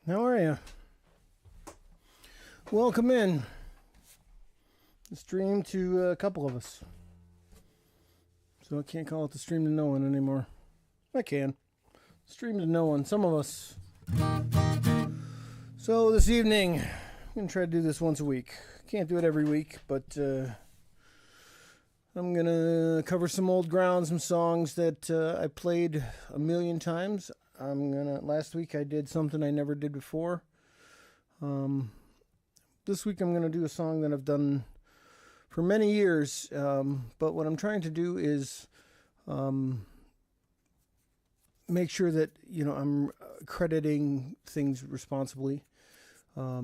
How are you? Welcome in. The stream to a couple of us. So I can't call it the stream to no one anymore. I can. Stream to no one. Some of us. So this evening, I'm going to try to do this once a week. Can't do it every week, but I'm going to cover some old ground, some songs that I played a million times. Last week I did something I never did before. This week I'm going to do a song that I've done for many years, but what I'm trying to do is make sure that, I'm crediting things responsibly. There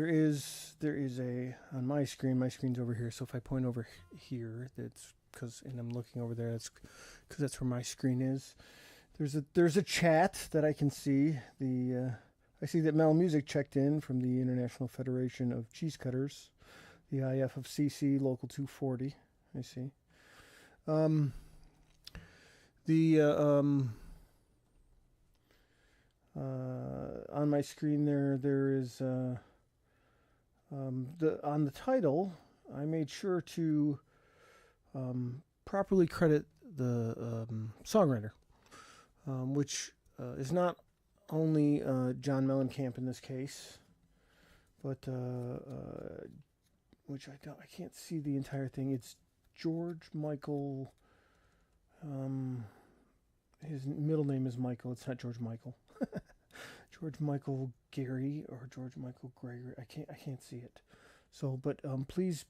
is on my screen's over here, so if I point over here, and I'm looking over there, that's because that's where my screen is. There's a chat that I can see. I see that MeL Muzic checked in from the International Federation of Cheese Cutters, the IF of CC Local 240. I see. On my screen there is on the title. I made sure to properly credit the songwriter, which is not only John Mellencamp in this case, but which I can't see the entire thing. It's George Michael. His middle name is Michael. It's not George Michael. George Michael Gary or George Michael Gregory. I can't see it. So, but please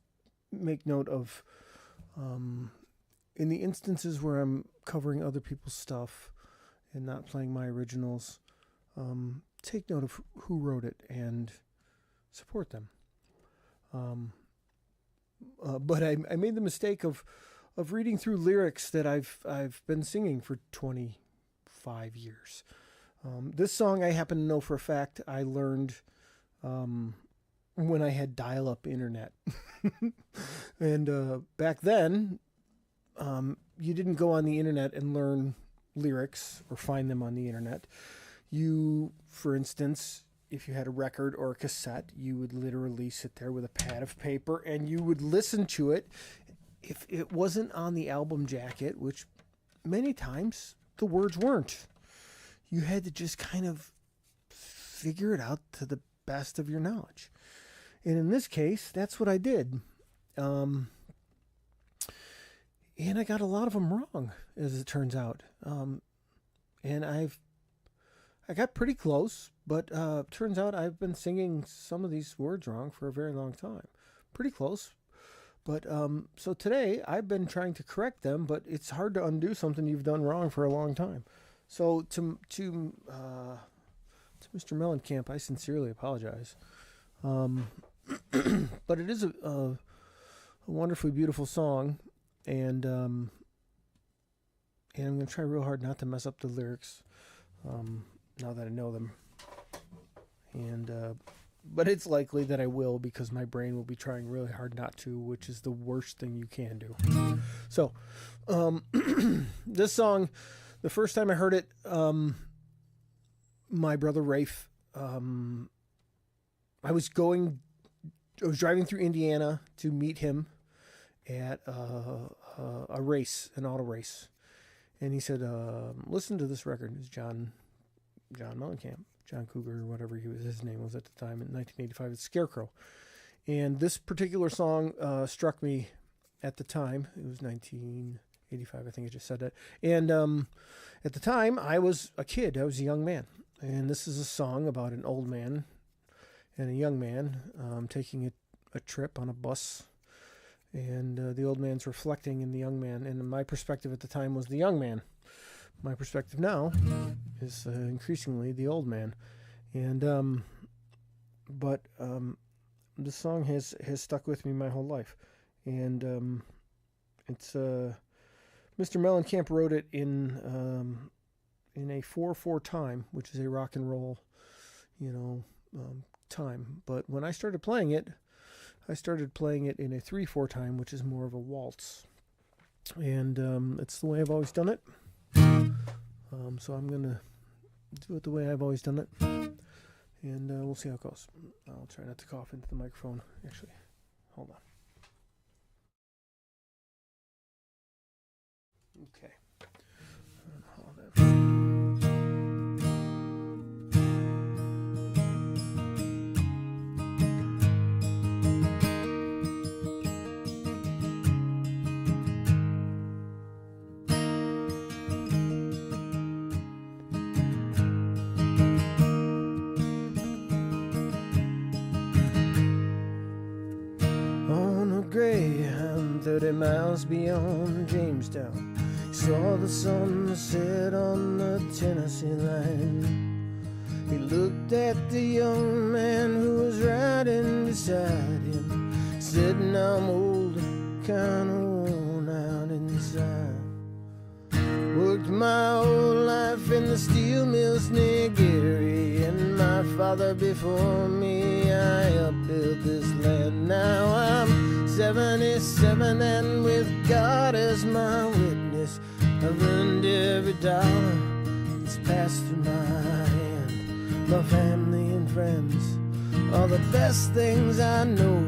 make note of in the instances where I'm covering other people's stuff and not playing my originals, take note of who wrote it and support them. But I made the mistake of reading through lyrics that I've been singing for 25 years. This song I happen to know for a fact I learned when I had dial-up internet. And back then, you didn't go on the internet and learn lyrics or find them on the internet. You, for instance, if you had a record or a cassette, you would literally sit there with a pad of paper and you would listen to it. If it wasn't on the album jacket, which many times the words weren't, you had to just kind of figure it out to the best of your knowledge. And in this case, that's what I did. And I got a lot of them wrong, as it turns out. And I got pretty close, but turns out I've been singing some of these words wrong for a very long time. Pretty close. But so today I've been trying to correct them, but it's hard to undo something you've done wrong for a long time. So to Mr. Mellencamp, I sincerely apologize. But it is a wonderfully beautiful song, and I'm going to try real hard not to mess up the lyrics now that I know them. And but it's likely that I will, because my brain will be trying really hard not to, which is the worst thing you can do. So this song, the first time I heard it, my brother Rafe, I was driving through Indiana to meet him at a race, an auto race. And he said, listen to this record. It's John Mellencamp, John Cougar, or whatever his name was at the time, in 1985. It's Scarecrow. And this particular song struck me at the time. It was 1985, I think I just said that. And at the time, I was a kid. I was a young man. And this is a song about an old man and a young man taking a trip on a bus. And the old man's reflecting in the young man. And my perspective at the time was the young man. My perspective now is increasingly the old man. And but this song has stuck with me my whole life. And it's Mr. Mellencamp wrote it in a 4/4 time, which is a rock and roll, time. But when I started playing it in a 3/4 time, which is more of a waltz. And it's the way I've always done it. So I'm going to do it the way I've always done it, and we'll see how it goes. I'll try not to cough into the microphone. Actually, hold on. Okay. Hold on. On a Greyhound 30 miles beyond Jamestown, saw the sun set on the Tennessee line. He looked at the young man who was riding beside him, said, "Now I'm old, kinda worn out inside. Worked my whole life in the steel mills near Gary, and my father before me, I upbuilt this land. Now I'm 77, and with God as my witness, I've earned every dollar that's passed through my hand. My family and friends are the best things I know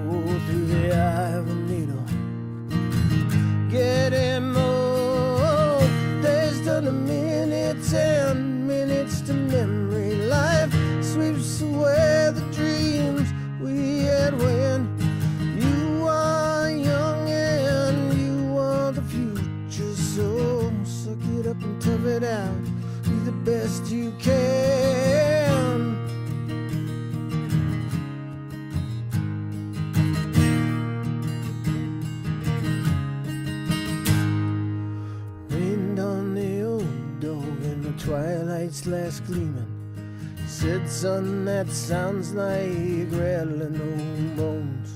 through the eye of a needle. Getting old, days turn to minutes and minutes to memory. Life sweeps away the dreams we had when you are young and you are the future. So suck it up and tough it out, be the best you can. Rained on the old dog and the twilight's last gleaming. Said, "Son, that sounds like rattling old bones.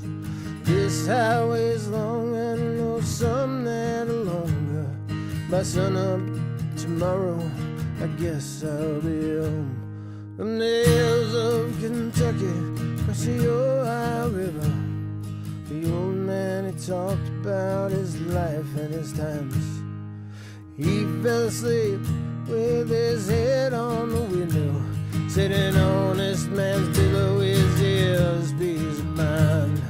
This highway's long, I know some that are longer. By sun up tomorrow, I guess I'll be home. From the hills of Kentucky, across the Ohio River, the old man, he talked about his life and his times. He fell asleep with his head on the window, said an honest man's below his ears, peace of mind.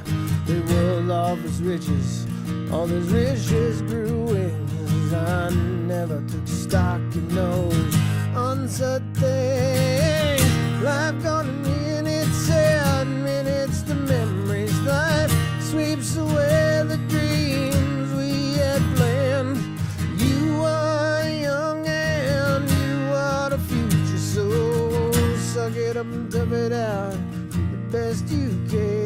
The world offers riches, all his riches grew wings. I never took stock in those uncertain things. Life gone in minutes, sad minutes to memories. Life sweeps away the dreams we had planned. You are young and you are the future, so suck it up and tough it out, do the best you can.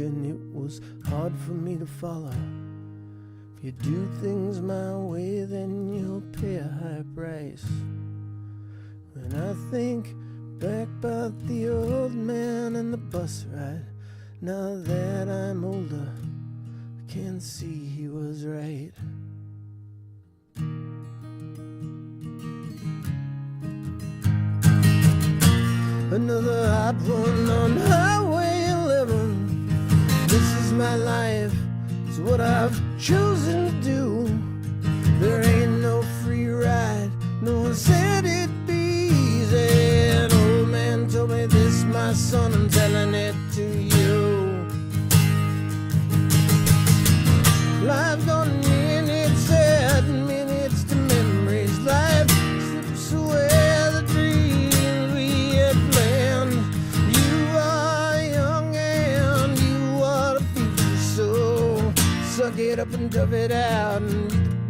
It was hard for me to follow. If you do things my way, then you'll pay a high price. When I think back about the old man and the bus ride, now that I'm older, I can see he was right. Another hot one on Highway 11. This is my life, it's what I've chosen to do. There ain't no free ride, no one said it'd be easy. An old man told me this, my son, I'm telling it to you. Life's gone minutes, sad minutes to memories. Life slips away the dreams we had planned. You are young and you are the future, so suck it up and tough it out and be the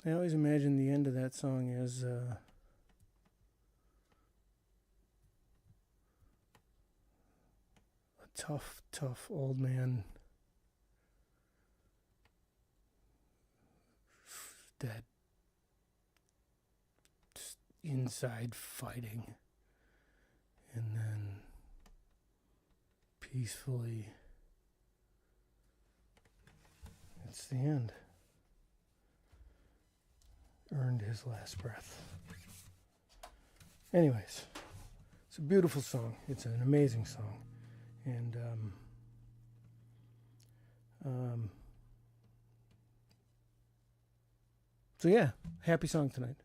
I always imagine the end of that song as a tough, tough old man that just inside fighting, and then peacefully, it's the end. Earned his last breath. Anyways, it's a beautiful song. It's an amazing song. And so yeah, happy song tonight.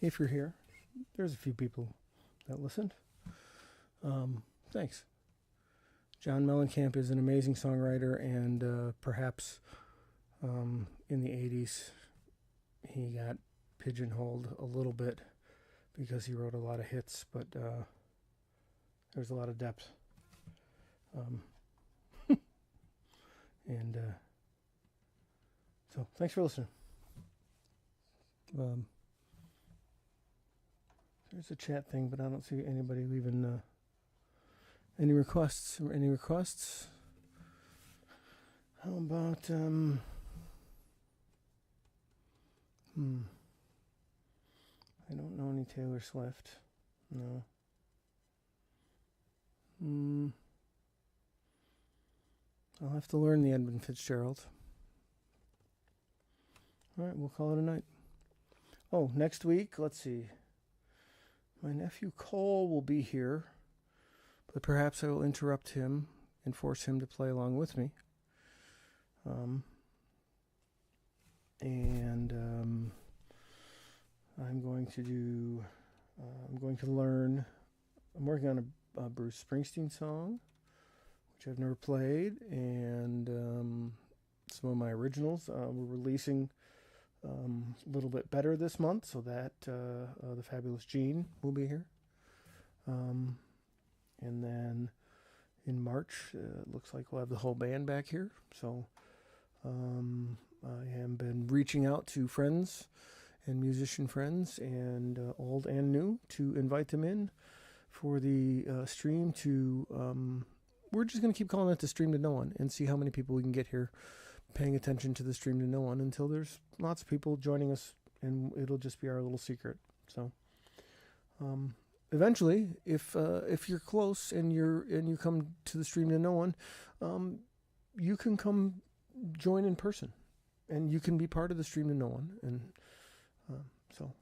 If you're here, there's a few people that listened. Thanks. John Mellencamp is an amazing songwriter, and perhaps in the 80s he got pigeonholed a little bit because he wrote a lot of hits, but there's a lot of depth. And so thanks for listening. There's a chat thing, but I don't see anybody leaving any requests. Any requests? How about I don't know any Taylor Swift. No. I'll have to learn the Edmund Fitzgerald. All right, we'll call it a night. Oh, next week, let's see. My nephew Cole will be here, but perhaps I will interrupt him and force him to play along with me. I'm working on a Bruce Springsteen song, which I've never played, and some of my originals. We're releasing a little bit better this month, so that the Fabulous Gene will be here. And then in March, it looks like we'll have the whole band back here. So I have been reaching out to friends and musician friends, and old and new, to invite them in for the stream to... we're just going to keep calling it the Stream to No One and see how many people we can get here paying attention to the Stream to No One until there's lots of people joining us, and it'll just be our little secret. So eventually, if you're close and you come to the Stream to No One, you can come join in person, and you can be part of the Stream to No One, and so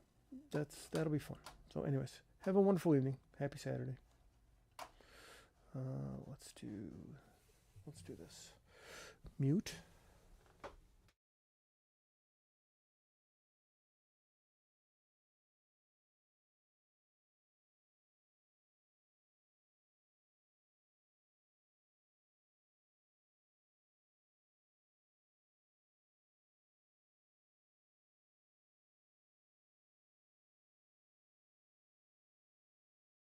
that'll be fun. So anyways, have a wonderful evening. Happy Saturday. Let's do this. Mute.